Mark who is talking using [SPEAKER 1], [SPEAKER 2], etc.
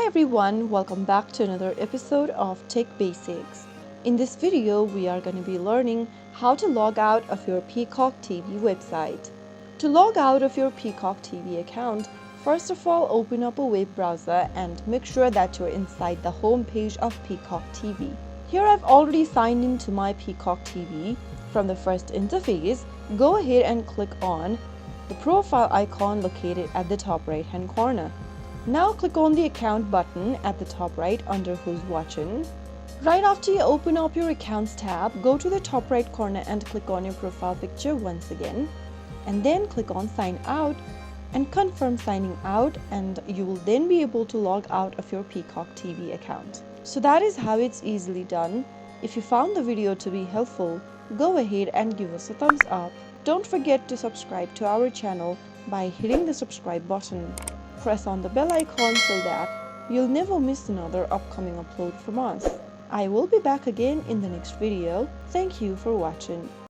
[SPEAKER 1] Hi everyone, welcome back to another episode of Tech Basics. In this video, we are going to be learning how to log out of your Peacock TV website. To log out of your Peacock TV account, first of all open up a web browser and make sure that you're inside the home page of Peacock TV. Here I've already signed into my Peacock TV. From the first interface, go ahead and click on the profile icon located at the top right hand corner. Now click on the account button at the top right under who's watching. Right after you open up your accounts tab, go to the top right corner and click on your profile picture once again. And then click on sign out and confirm signing out, and you will then be able to log out of your Peacock TV account. So that is how it's easily done. If you found the video to be helpful, go ahead and give us a thumbs up. Don't forget to subscribe to our channel by hitting the subscribe button. Press on the bell icon so that you'll never miss another upcoming upload from us. I will be back again in the next video. Thank you for watching.